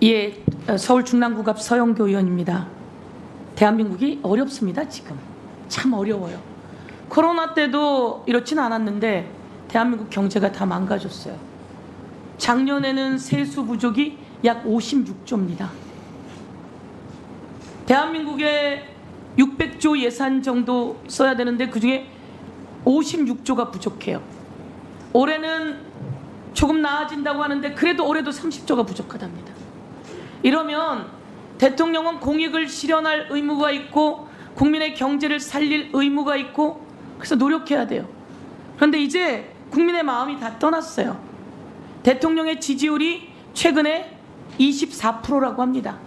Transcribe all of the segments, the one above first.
예, 서울 중랑구갑 서영교 의원입니다. 대한민국이 어렵습니다. 지금 참 어려워요. 코로나 때도 이렇진 않았는데 대한민국 경제가 다 망가졌어요. 작년에는 세수 부족이 약 56조입니다. 대한민국에 600조 예산 정도 써야 되는데 그중에 56조가 부족해요. 올해는 조금 나아진다고 하는데 그래도 올해도 30조가 부족하답니다. 이러면 대통령은 공익을 실현할 의무가 있고 국민의 경제를 살릴 의무가 있고 그래서 노력해야 돼요. 그런데 이제 국민의 마음이 다 떠났어요. 대통령의 지지율이 최근에 24%라고 합니다.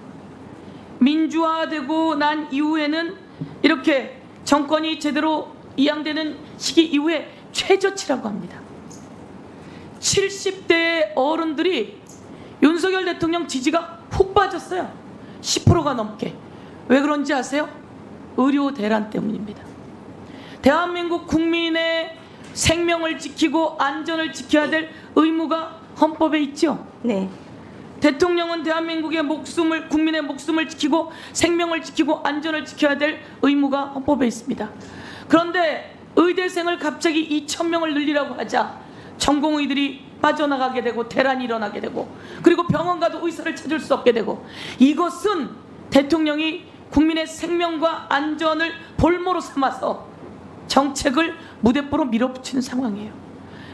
민주화되고 난 이후에는 이렇게 정권이 제대로 이양되는 시기 이후에 최저치라고 합니다. 70대 어른들이 윤석열 대통령 지지가 훅 빠졌어요. 10%가 넘게. 왜 그런지 아세요? 의료 대란 때문입니다. 대한민국 국민의 생명을 지키고 안전을 지켜야 될 의무가 헌법에 있죠. 네. 대통령은 대한민국의 목숨을, 국민의 목숨을 지키고 생명을 지키고 안전을 지켜야 될 의무가 헌법에 있습니다. 그런데 의대생을 갑자기 2,000명을 늘리라고 하자 전공의들이 빠져나가게 되고 대란이 일어나게 되고 그리고 병원 가도 의사를 찾을 수 없게 되고, 이것은 대통령이 국민의 생명과 안전을 볼모로 삼아서 정책을 무대뽀로 밀어붙이는 상황이에요.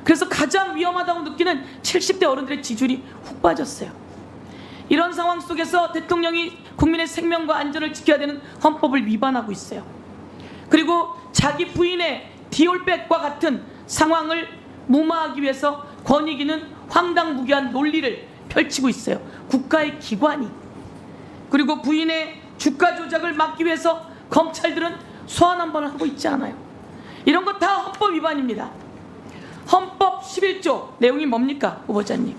그래서 가장 위험하다고 느끼는 70대 어른들의 지지율이 훅 빠졌어요. 이런 상황 속에서 대통령이 국민의 생명과 안전을 지켜야 되는 헌법을 위반하고 있어요. 그리고 자기 부인의 디올백과 같은 상황을 무마하기 위해서 권익위는 황당무계한 논리를 펼치고 있어요. 국가의 기관이. 그리고 부인의 주가 조작을 막기 위해서 검찰들은 소환 한 번을 하고 있지 않아요. 이런 거 다 헌법 위반입니다. 헌법 11조 내용이 뭡니까, 후보자님?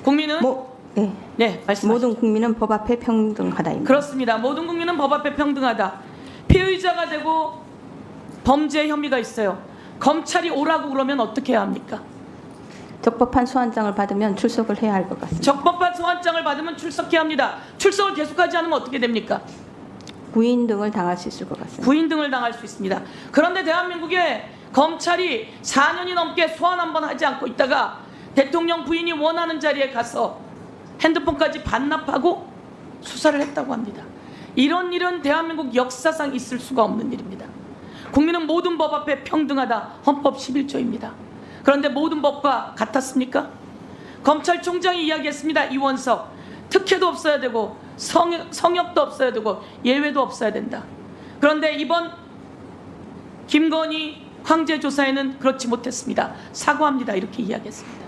국민은 네, 말씀하시죠. 모든 국민은 법 앞에 평등하다입니다. 그렇습니다. 모든 국민은 법 앞에 평등하다. 피의자가 되고 범죄 혐의가 있어요. 검찰이 오라고 그러면 어떻게 해야 합니까? 적법한 소환장을 받으면 출석을 해야 할 것 같습니다. 적법한 소환장을 받으면 출석해야 합니다. 출석을 계속하지 않으면 어떻게 됩니까? 구인 등을 당할 수 있을 것 같습니다. 구인 등을 당할 수 있습니다. 그런데 대한민국에 검찰이 4년이 넘게 소환 한번 하지 않고 있다가 대통령 부인이 원하는 자리에 가서 핸드폰까지 반납하고 수사를 했다고 합니다. 이런 일은 대한민국 역사상 있을 수가 없는 일입니다. 국민은 모든 법 앞에 평등하다. 헌법 11조입니다. 그런데 모든 법과 같았습니까? 검찰총장이 이야기했습니다. 이원석. 특혜도 없어야 되고 성역도 없어야 되고 예외도 없어야 된다. 그런데 이번 김건희 황제 조사에는 그렇지 못했습니다. 사과합니다. 이렇게 이야기했습니다.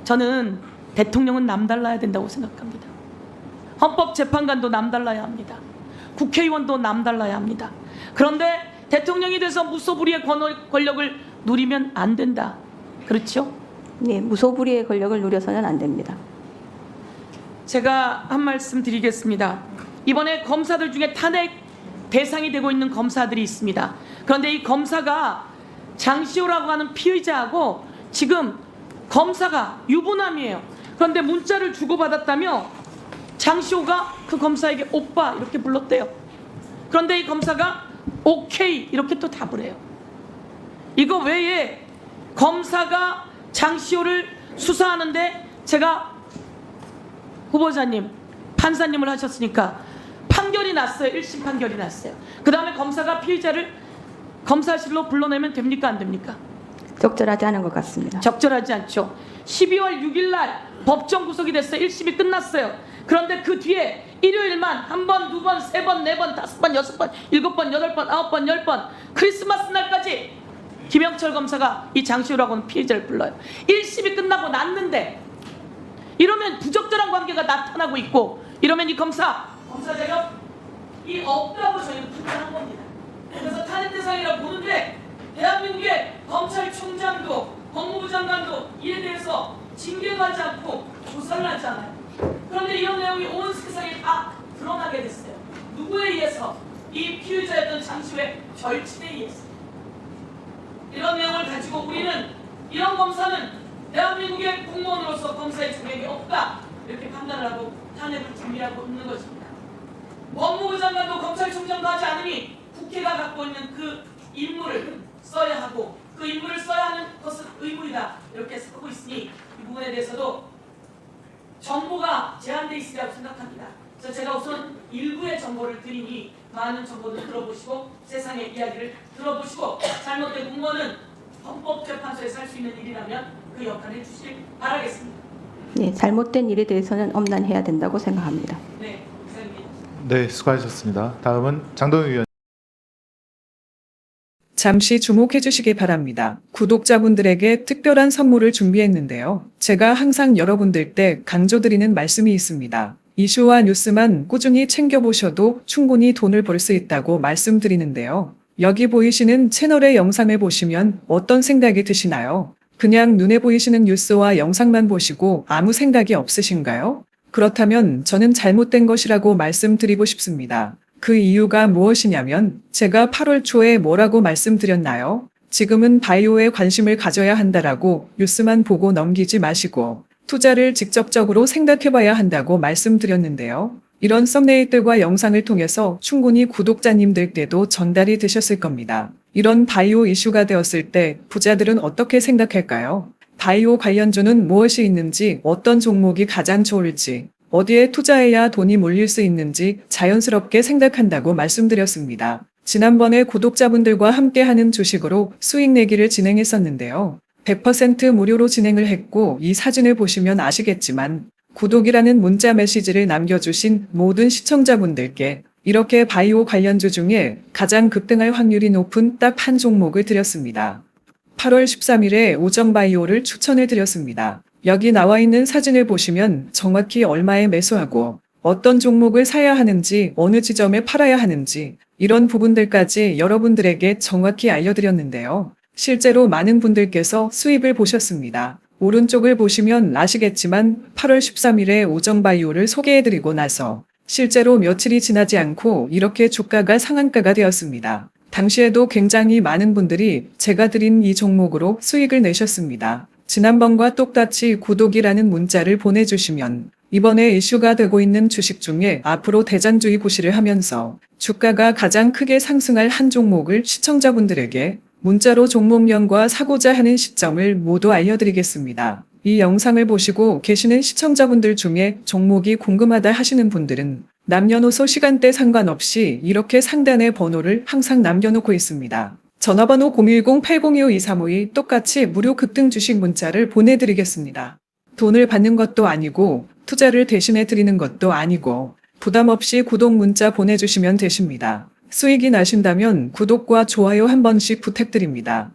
저는 대통령은 남달라야 된다고 생각합니다. 헌법재판관도 남달라야 합니다. 국회의원도 남달라야 합니다. 그런데 대통령이 돼서 무소불위의 권력을 누리면 안 된다. 그렇죠? 네, 무소불위의 권력을 누려서는 안 됩니다. 제가 한 말씀 드리겠습니다. 이번에 검사들 중에 탄핵 대상이 되고 있는 검사들이 있습니다. 그런데 이 검사가 장시호라고 하는 피의자하고 지금 검사가 유부남이에요. 그런데 문자를 주고받았다며 장시호가 그 검사에게 오빠 이렇게 불렀대요. 그런데 이 검사가 오케이 이렇게 또 답을 해요. 이거 외에 검사가 장시호를 수사하는데, 제가 후보자님 판사님을 하셨으니까 판결이 났어요. 1심 판결이 났어요. 그 다음에 검사가 피의자를 검사실로 불러내면 됩니까, 안 됩니까? 적절하지 않은 것 같습니다. 적절하지 않죠. 12월 6일 날 법정 구속이 됐어요. 1심이 끝났어요. 그런데 그 뒤에 일요일만 한 번, 두 번, 세 번, 네 번, 다섯 번, 여섯 번, 일곱 번, 여덟 번, 아홉 번, 열 번, 크리스마스 날까지 김영철 검사가 이 장시호라고 하는 피해자를 불러요. 1심이 끝나고 났는데 이러면 부적절한 관계가 나타나고 있고, 이러면 이 검사 자격이 없다고 저희는 판단한 겁니다. 그래서 탄핵 대상이라고 보는데 대한민국의 검찰총장도 법무부 장관도 이에 대해서 징계도 하지 않고 조사를 하지 않아요. 그런데 이런 내용이 온 세상에 다 드러나게 됐어요. 누구에 의해서? 이 피의자였던 장시호의 절친에 의해서. 이런 내용을 가지고 우리는 이런 검사는 대한민국의 공무원으로서 검사의 자격이 없다 이렇게 판단을 하고 탄핵을 준비하고 있는 것입니다. 법무부 장관도 검찰총장도 하지 않으니 국회가 갖고 있는 그 임무를 써야 하고 그 임무를 써야 하는 것은 의무이다 이렇게 쓰고 있으니 이 부분에 대해서도 정보가 제한되어 있으리라고 생각합니다. 그래서 제가 우선 일부의 정보를 드리니 많은 정보를 들어보시고 세상의 이야기를 들어보시고 잘못된 공무원은 헌법재판소에서 할 수 있는 일이라면 그 역할을 해주시길 바라겠습니다. 네, 잘못된 일에 대해서는 엄단해야 된다고 생각합니다. 네, 이상입니다. 네, 수고하셨습니다. 다음은 장동윤 의원. 잠시 주목해 주시기 바랍니다. 구독자분들에게 특별한 선물을 준비했는데요. 제가 항상 여러분들 때 강조드리는 말씀이 있습니다. 이슈와 뉴스만 꾸준히 챙겨보셔도 충분히 돈을 벌 수 있다고 말씀드리는데요. 여기 보이시는 채널의 영상을 보시면 어떤 생각이 드시나요? 그냥 눈에 보이시는 뉴스와 영상만 보시고 아무 생각이 없으신가요? 그렇다면 저는 잘못된 것이라고 말씀드리고 싶습니다. 그 이유가 무엇이냐면 제가 8월 초에 뭐라고 말씀드렸나요? 지금은 바이오에 관심을 가져야 한다라고 뉴스만 보고 넘기지 마시고 투자를 직접적으로 생각해봐야 한다고 말씀드렸는데요. 이런 썸네일들과 영상을 통해서 충분히 구독자님들께도 전달이 되셨을 겁니다. 이런 바이오 이슈가 되었을 때 부자들은 어떻게 생각할까요? 바이오 관련주는 무엇이 있는지, 어떤 종목이 가장 좋을지, 어디에 투자해야 돈이 몰릴 수 있는지 자연스럽게 생각한다고 말씀드렸습니다. 지난번에 구독자분들과 함께하는 주식으로 수익 내기를 진행했었는데요. 100% 무료로 진행을 했고 이 사진을 보시면 아시겠지만 구독이라는 문자 메시지를 남겨주신 모든 시청자분들께 이렇게 바이오 관련주 중에 가장 급등할 확률이 높은 딱 한 종목을 드렸습니다. 8월 13일에 오정바이오를 추천해 드렸습니다. 여기 나와 있는 사진을 보시면 정확히 얼마에 매수하고 어떤 종목을 사야 하는지 어느 지점에 팔아야 하는지 이런 부분들까지 여러분들에게 정확히 알려드렸는데요. 실제로 많은 분들께서 수입을 보셨습니다. 오른쪽을 보시면 아시겠지만 8월 13일에 오정바이오를 소개해드리고 나서 실제로 며칠이 지나지 않고 이렇게 주가가 상한가가 되었습니다. 당시에도 굉장히 많은 분들이 제가 드린 이 종목으로 수익을 내셨습니다. 지난번과 똑같이 구독이라는 문자를 보내주시면 이번에 이슈가 되고 있는 주식 중에 앞으로 대장주의 구실을 하면서 주가가 가장 크게 상승할 한 종목을 시청자분들에게 문자로 종목명과 사고자 하는 시점을 모두 알려드리겠습니다. 이 영상을 보시고 계시는 시청자분들 중에 종목이 궁금하다 하시는 분들은 남녀노소 시간대 상관없이 이렇게 상단에 번호를 항상 남겨놓고 있습니다. 전화번호 010-802-5235이 똑같이 무료 급등 주식 문자를 보내드리겠습니다. 돈을 받는 것도 아니고 투자를 대신해 드리는 것도 아니고 부담 없이 구독 문자 보내주시면 되십니다. 수익이 나신다면 구독과 좋아요 한 번씩 부탁드립니다.